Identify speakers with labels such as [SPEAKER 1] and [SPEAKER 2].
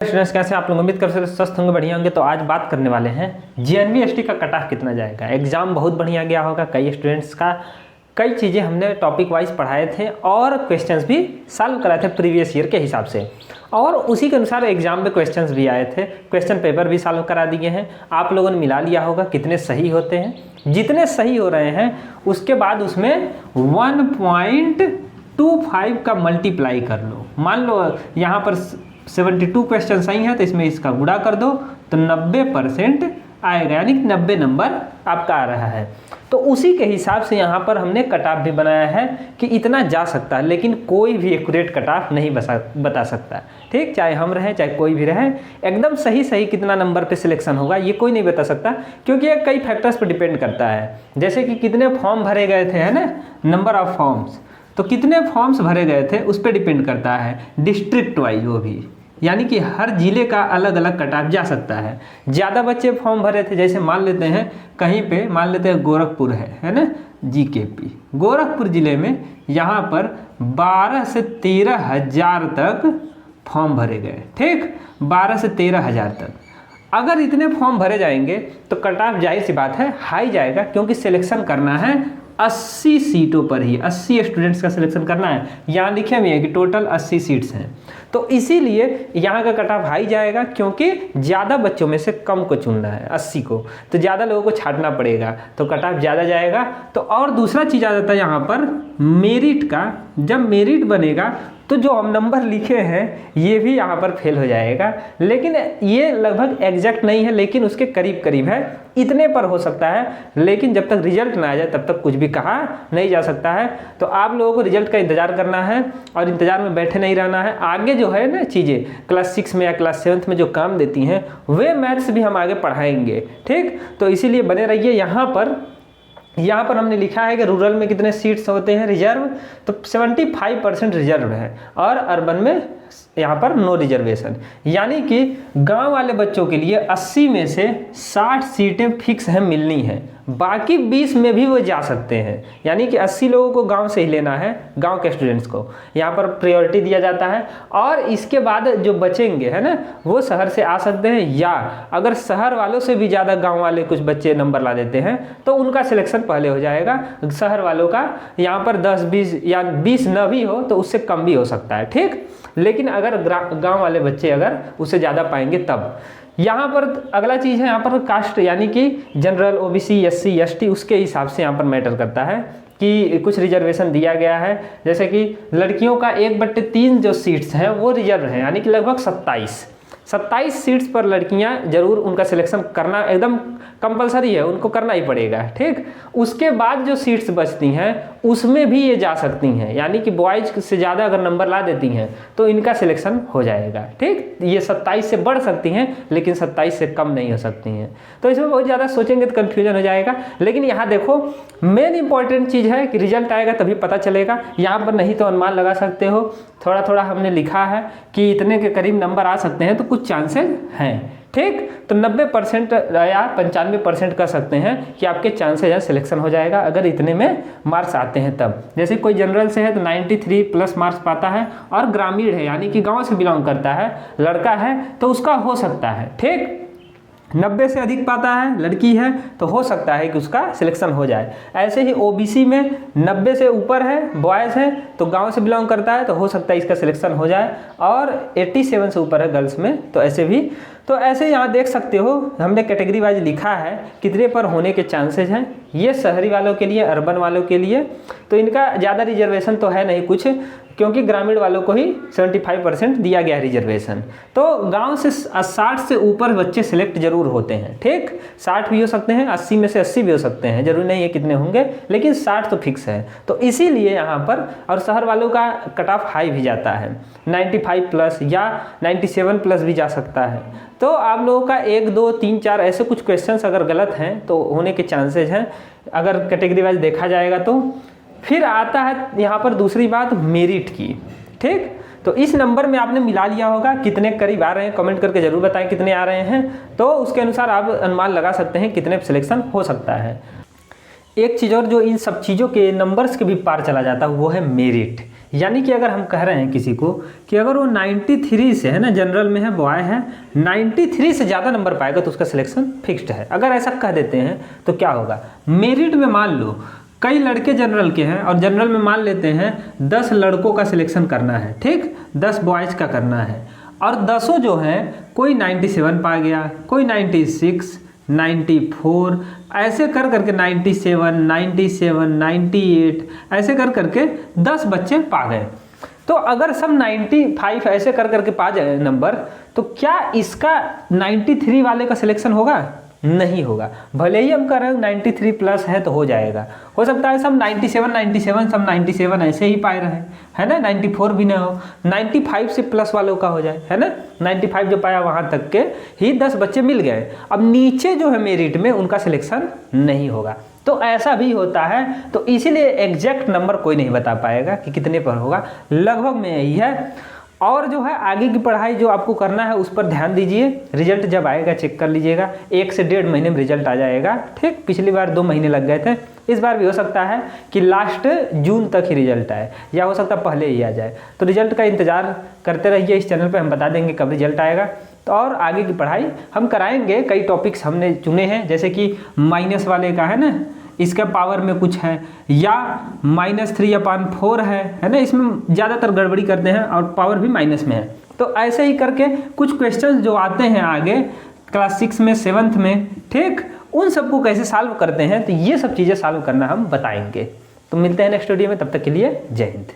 [SPEAKER 1] Students कैसे आप लोग उम्मीद कर सकते स्वस्थ होंगे, बढ़िया होंगे। तो आज बात करने वाले हैं जीएनवी एसटी का कट ऑफ कितना जाएगा। एग्जाम बहुत बढ़िया गया होगा, कई स्टूडेंट्स का कई चीज़ें हमने टॉपिक वाइज पढ़ाए थे और क्वेश्चंस भी सॉल्व कराए थे प्रीवियस ईयर के हिसाब से, और उसी के अनुसार एग्जाम में क्वेश्चंस भी आए थे। क्वेश्चन पेपर भी सॉल्व करा दिए हैं, आप लोगों ने मिला लिया होगा कितने सही होते हैं। जितने सही हो रहे हैं उसके बाद उसमें 1.25 का मल्टीप्लाई कर लो। मान लो यहाँ पर 72 क्वेश्चन सही है तो इसमें इसका गुणा कर दो तो 90% आएगा, यानी कि 90 नंबर आपका आ रहा है। तो उसी के हिसाब से यहाँ पर हमने कट ऑफ भी बनाया है कि इतना जा सकता है, लेकिन कोई भी एक्यूरेट कट ऑफ नहीं बता सकता। ठीक, चाहे हम रहें चाहे कोई भी रहे, एकदम सही कितना नंबर पे सिलेक्शन होगा ये कोई नहीं बता सकता, क्योंकि ये कई फैक्टर्स पर डिपेंड करता है। जैसे कि कितने फॉर्म भरे गए थे, है ना, नंबर ऑफ फॉर्म्स, तो कितने फॉर्म्स भरे गए थे उस पर डिपेंड करता है। डिस्ट्रिक्ट वाइज वो भी, यानी कि हर जिले का अलग अलग कट ऑफ जा सकता है। ज़्यादा बच्चे फॉर्म भरे थे, जैसे मान लेते हैं कहीं पे, मान लेते हैं गोरखपुर है ना, जीकेपी गोरखपुर ज़िले में यहाँ पर 12 से 13 हज़ार तक फॉर्म भरे गए। ठीक, 12 से 13 हज़ार तक अगर इतने फॉर्म भरे जाएंगे तो कट ऑफ जाहिर सी बात है हाई जाएगा, क्योंकि सिलेक्शन करना है 80 सीटों पर ही, 80 स्टूडेंट्स का सिलेक्शन करना है। यहाँ लिखे हुए हैं कि टोटल 80 सीट्स हैं, तो इसीलिए यहाँ का कट ऑफ हाई जाएगा, क्योंकि ज़्यादा बच्चों में से कम को चुनना है 80 को, तो ज़्यादा लोगों को छांटना पड़ेगा, तो कट ऑफ ज़्यादा जाएगा। तो और दूसरा चीज़ आ जाता है यहाँ पर मेरिट का। जब मेरिट बनेगा तो जो हम नंबर लिखे हैं ये भी यहाँ पर फेल हो जाएगा, लेकिन ये लगभग एग्जैक्ट नहीं है, लेकिन उसके करीब करीब है, इतने पर हो सकता है। लेकिन जब तक रिजल्ट ना आ जाए तब तक कुछ भी कहा नहीं जा सकता है। तो आप लोगों को रिजल्ट का इंतज़ार करना है और इंतज़ार में बैठे नहीं रहना है। आगे जो है ना चीज़ें क्लास 6 में या क्लास 7 में जो काम देती हैं वे मैथ्स भी हम आगे पढ़ाएंगे। ठीक, तो इसीलिए बने रहिए। यहाँ पर हमने लिखा है कि रूरल में कितने सीट्स होते हैं रिजर्व, तो 75% रिजर्व है, और अर्बन में यहाँ पर नो रिजर्वेशन, यानी कि गांव वाले बच्चों के लिए 80 में से 60 सीटें फिक्स हैं, मिलनी है। बाकी 20 में भी वो जा सकते हैं, यानी कि 80 लोगों को गांव से ही लेना है, गांव के स्टूडेंट्स को यहाँ पर प्रायोरिटी दिया जाता है। और इसके बाद जो बचेंगे है ना, वो शहर से आ सकते हैं, या अगर शहर वालों से भी ज़्यादा गांव वाले कुछ बच्चे नंबर ला देते हैं तो उनका सिलेक्शन पहले हो जाएगा। शहर वालों का यहाँ पर 10-20 या 20 न भी हो तो उससे कम भी हो सकता है। ठीक, लेकिन अगर गांव वाले बच्चे अगर उससे ज़्यादा पाएंगे तब। यहाँ पर अगला चीज़ है, यहाँ पर कास्ट, यानी कि जनरल, ओबीसी, एससी, एसटी, उसके हिसाब से यहाँ पर मैटर करता है कि कुछ रिजर्वेशन दिया गया है। जैसे कि लड़कियों का 1/3 जो सीट्स हैं वो रिजर्व हैं, यानी कि लगभग 27 सीट्स पर लड़कियां जरूर उनका सिलेक्शन करना एकदम कंपलसरी है, उनको करना ही पड़ेगा। ठीक, उसके बाद जो सीट्स बचती हैं उसमें भी ये जा सकती हैं, यानी कि बॉयज़ से ज़्यादा अगर नंबर ला देती हैं तो इनका सिलेक्शन हो जाएगा। ठीक, ये 27 से बढ़ सकती हैं लेकिन 27 से कम नहीं हो सकती हैं। तो इसमें बहुत ज़्यादा सोचेंगे तो कन्फ्यूजन हो जाएगा। लेकिन यहाँ देखो, मेन इंपॉर्टेंट चीज़ है कि रिजल्ट आएगा तभी पता चलेगा। यहाँ पर नहीं तो अनुमान लगा सकते हो, थोड़ा थोड़ा हमने लिखा है कि इतने के करीब नंबर आ सकते हैं, तो कुछ चांसेस हैं। ठीक, तो 90% या 95% कर सकते हैं कि आपके चांसेस है सिलेक्शन हो जाएगा, अगर इतने में मार्क्स आते हैं तब। जैसे कोई जनरल से है तो 93+ मार्क्स पाता है, और ग्रामीण है यानी कि गांव से बिलोंग करता है, लड़का है तो उसका हो सकता है। ठीक, 90 से अधिक पाता है, लड़की है तो हो सकता है कि उसका सिलेक्शन हो जाए। ऐसे ही ओबीसी में 90 से ऊपर है, बॉयज़ है तो गांव से बिलोंग करता है तो हो सकता है इसका सिलेक्शन हो जाए, और 87 से ऊपर है गर्ल्स में तो ऐसे भी। तो ऐसे यहाँ देख सकते हो हमने कैटेगरी वाइज लिखा है कितने पर होने के चांसेस हैं। ये शहरी वालों के लिए, अर्बन वालों के लिए तो इनका ज़्यादा रिजर्वेशन तो है नहीं कुछ, क्योंकि ग्रामीण वालों को ही 75% दिया गया है रिजर्वेशन। तो गांव से 60 से ऊपर बच्चे सिलेक्ट जरूर होते हैं। ठीक, 60 भी हो सकते हैं, 80 में से 80 भी हो सकते हैं, जरूरी नहीं है कितने होंगे, लेकिन 60 तो फिक्स है। तो इसीलिए यहाँ पर, और शहर वालों का कट ऑफ हाई भी जाता है, 95+ या 97+ भी जा सकता है। तो आप लोगों का 1, 2, 3, 4 ऐसे कुछ क्वेश्चंस अगर गलत हैं तो होने के चांसेस हैं, अगर कैटेगरी वाइज देखा जाएगा तो। फिर आता है यहाँ पर दूसरी बात मेरिट की। ठीक, तो इस नंबर में आपने मिला लिया होगा, कितने करीब आ रहे हैं कमेंट करके जरूर बताएं कितने आ रहे हैं, तो उसके अनुसार आप अनुमान लगा सकते हैं कितने सिलेक्शन हो सकता है। एक चीज़ और जो इन सब चीज़ों के नंबर्स के भी पार चला जाता है वो है मेरिट। यानी कि अगर हम कह रहे हैं किसी को कि अगर वो 93 से है ना, जनरल में है, बॉय है, 93 से ज़्यादा नंबर पाएगा तो उसका सिलेक्शन फिक्स्ड है। अगर ऐसा कह देते हैं तो क्या होगा, मेरिट में मान लो कई लड़के जनरल के हैं और जनरल में मान लेते हैं 10 लड़कों का सिलेक्शन करना है, ठीक, 10 बॉयज़ का करना है, और 10 जो हैं कोई 97 पा गया, कोई 96, 94, ऐसे कर करके 97, 97, 98, ऐसे कर करके 10 बच्चे पा गए। तो अगर सब 95 ऐसे कर करके पा जाए नंबर, तो क्या इसका 93 वाले का सिलेक्शन होगा? नहीं होगा। भले ही हम कह रहे हैं 93 प्लस है तो हो जाएगा, हो सकता है सब 97 सब 97 ऐसे ही पाए रहे, है ना, 94 भी ना हो, 95 से प्लस वालों का हो जाए, है ना, 95 जो पाया वहाँ तक के ही 10 बच्चे मिल गए। अब नीचे जो है मेरिट में उनका सिलेक्शन नहीं होगा। तो ऐसा भी होता है, तो इसीलिए एग्जैक्ट नंबर कोई नहीं बता पाएगा कि कितने पर होगा, लगभग में यही है। और जो है आगे की पढ़ाई जो आपको करना है उस पर ध्यान दीजिए, रिजल्ट जब आएगा चेक कर लीजिएगा, 1 से 1.5 महीने में रिजल्ट आ जाएगा, ठीक। पिछली बार 2 महीने लग गए थे, इस बार भी हो सकता है कि लास्ट जून तक ही रिजल्ट आए, या हो सकता है पहले ही आ जाए। तो रिजल्ट का इंतज़ार करते रहिए, इस चैनल पर हम बता देंगे कब रिजल्ट आएगा। तो और आगे की पढ़ाई हम कराएंगे, कई टॉपिक्स हमने चुने हैं, जैसे कि माइनस वाले का है ना, इसका पावर में कुछ है, या -3/4 है ना, इसमें ज़्यादातर गड़बड़ी करते हैं और पावर भी माइनस में है। तो ऐसे ही करके कुछ क्वेश्चंस जो आते हैं आगे क्लास 6 में, 7th में, ठीक, उन सबको कैसे सॉल्व करते हैं, तो ये सब चीज़ें सॉल्व करना हम बताएंगे। तो मिलते हैं नेक्स्ट वीडियो में, तब तक के लिए जय हिंद।